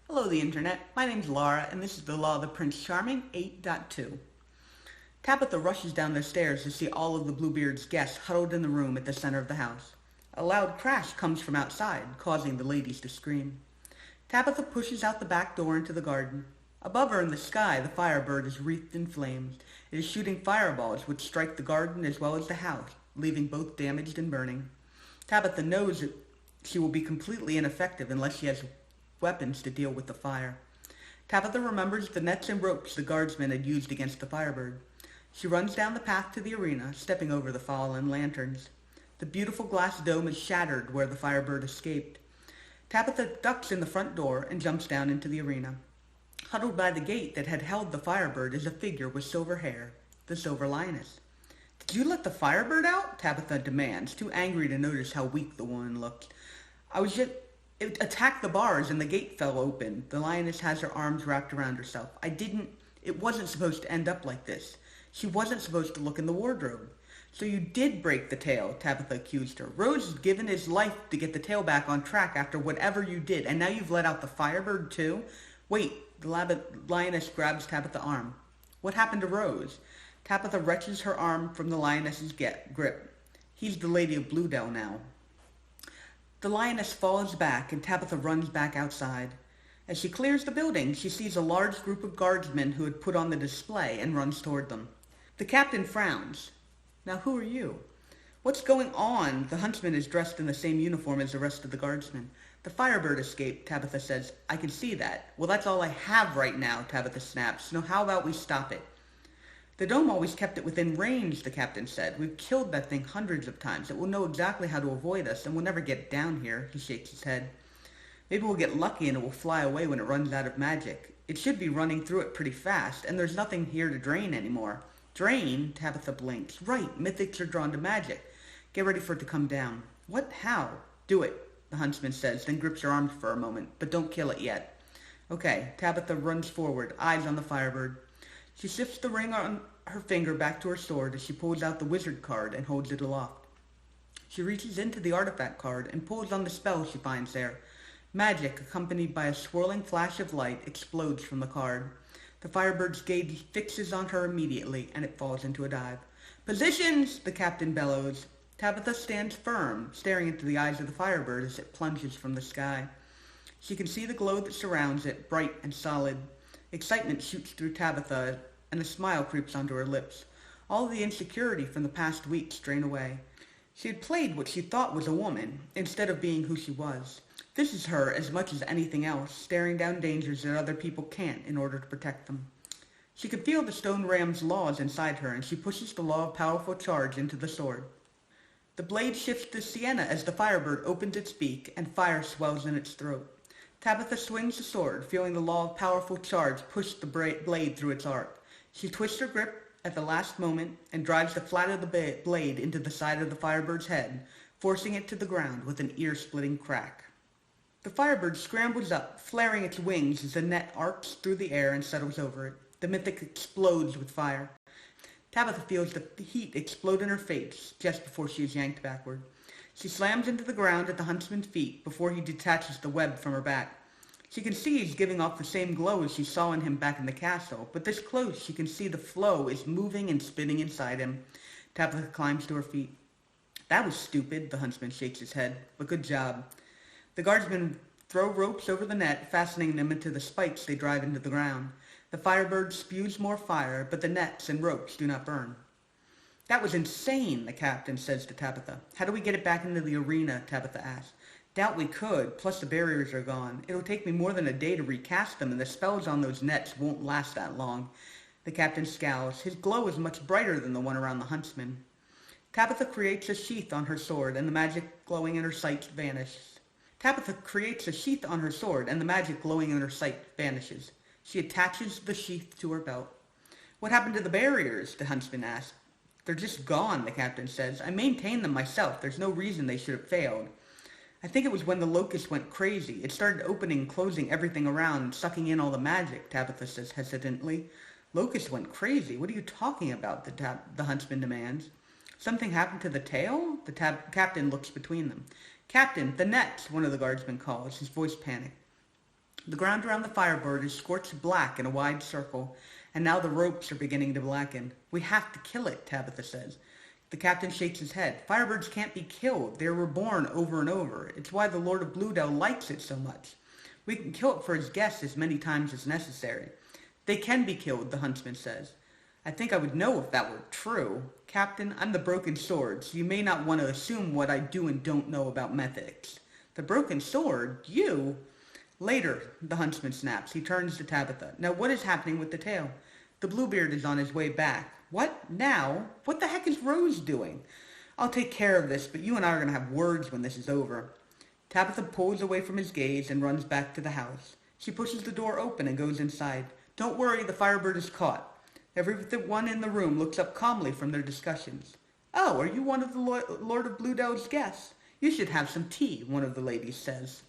Hello, the internet. My name's Laura, and this is the Law of the Prince Charming 8.2. Tabitha rushes down the stairs to see all of the Bluebeard's guests huddled in the room at the center of the house. A loud crash comes from outside, causing the ladies to scream. Tabitha pushes out the back door into the garden. Above her in the sky, the firebird is wreathed in flames. It is shooting fireballs which strike the garden as well as the house, leaving both damaged and burning. Tabitha knows that she will be completely ineffective unless she has weapons to deal with the fire. Tabitha remembers the nets and ropes the guardsmen had used against the firebird. She runs down the path to the arena, stepping over the fallen lanterns. The beautiful glass dome is shattered where the firebird escaped. Tabitha ducks in the front door and jumps down into the arena. Huddled by the gate that had held the firebird is a figure with silver hair, the Silver Lioness. "Did you let the firebird out?" Tabitha demands, too angry to notice how weak the woman looked. It attacked the bars and the gate fell open. The lioness has her arms wrapped around herself. It wasn't supposed to end up like this. She wasn't supposed to look in the wardrobe. "So you did break the tail," Tabitha accused her. "Rose has given his life to get the tail back on track after whatever you did, and now you've let out the firebird too?" "Wait," the lioness grabs Tabitha's arm. "What happened to Rose?" Tabitha wrenches her arm from the lioness's grip. "He's the Lady of Bluedale now." The lioness falls back and Tabitha runs back outside. As she clears the building, she sees a large group of guardsmen who had put on the display and runs toward them. The captain frowns. "Now who are you?" "What's going on?" The huntsman is dressed in the same uniform as the rest of the guardsmen. "The firebird escaped," Tabitha says. "I can see that." "Well, that's all I have right now," Tabitha snaps. "Now how about we stop it?" "The dome always kept it within range," the captain said. "We've killed that thing hundreds of times. It will know exactly how to avoid us, and we'll never get down here." He shakes his head. "Maybe we'll get lucky and it will fly away when it runs out of magic. It should be running through it pretty fast, and there's nothing here to drain anymore." "Drain?" Tabitha blinks. "Right, mythics are drawn to magic. Get ready for it to come down." "What? How?" "Do it," the huntsman says, then grips her arms for a moment. "But don't kill it yet." "Okay." Tabitha runs forward, eyes on the firebird. She shifts the ring on her finger back to her sword as she pulls out the wizard card and holds it aloft. She reaches into the artifact card and pulls on the spell she finds there. Magic, accompanied by a swirling flash of light, explodes from the card. The firebird's gaze fixes on her immediately, and it falls into a dive. "Positions!" the captain bellows. Tabitha stands firm, staring into the eyes of the firebird as it plunges from the sky. She can see the glow that surrounds it, bright and solid. Excitement shoots through Tabitha, and a smile creeps onto her lips. All of the insecurity from the past weeks drain away. She had played what she thought was a woman, instead of being who she was. This is her as much as anything else, staring down dangers that other people can't in order to protect them. She could feel the stone ram's laws inside her, and she pushes the law of powerful charge into the sword. The blade shifts to sienna as the firebird opens its beak, and fire swells in its throat. Tabitha swings the sword, feeling the law of powerful charge push the blade through its arc. She twists her grip at the last moment and drives the flat of the blade into the side of the firebird's head, forcing it to the ground with an ear-splitting crack. The firebird scrambles up, flaring its wings as the net arcs through the air and settles over it. The mythic explodes with fire. Tabitha feels the heat explode in her face just before she is yanked backward. She slams into the ground at the huntsman's feet before he detaches the web from her back. She can see he's giving off the same glow as she saw in him back in the castle, but this close she can see the flow is moving and spinning inside him. Tabitha climbs to her feet. "That was stupid," the huntsman shakes his head, "but good job." The guardsmen throw ropes over the net, fastening them into the spikes they drive into the ground. The firebird spews more fire, but the nets and ropes do not burn. "That was insane," the captain says to Tabitha. "How do we get it back into the arena?" Tabitha asks. "Doubt we could, plus the barriers are gone. It'll take me more than a day to recast them, and the spells on those nets won't last that long." The captain scowls. His glow is much brighter than the one around the huntsman. Tabitha creates a sheath on her sword, and the magic glowing in her sight vanishes. She attaches the sheath to her belt. "What happened to the barriers?" the huntsman asks. "They're just gone," the captain says. "I maintained them myself. There's no reason they should have failed." "I think it was when the locust went crazy. It started opening and closing everything around, sucking in all the magic," Tabitha says hesitantly. "Locust went crazy? What are you talking about?" the huntsman demands. "Something happened to the tail?" The captain looks between them. "Captain, the nets," one of the guardsmen calls, his voice panicked. The ground around the Firebird is scorched black in a wide circle, and now the ropes are beginning to blacken. We have to kill it, Tabitha says. The captain shakes his head. Firebirds can't be killed. They are reborn over and over. It's why the Lord of Bluedell likes it so much. We can kill it for his guests as many times as necessary. They can be killed, the huntsman says. I think I would know if that were true. Captain, I'm the Broken Sword, so you may not want to assume what I do and don't know about mythics. The Broken Sword? You? Later, the huntsman snaps. He turns to Tabitha. Now what is happening with the tail? The Bluebeard is on his way back. What? Now? What the heck is Rose doing? I'll take care of this, but you and I are going to have words when this is over. Tabitha pulls away from his gaze and runs back to the house. She pushes the door open and goes inside. Don't worry, the Firebird is caught. Everyone in the room looks up calmly from their discussions. Oh, are you one of the Lord of Bluedell's guests? You should have some tea, one of the ladies says.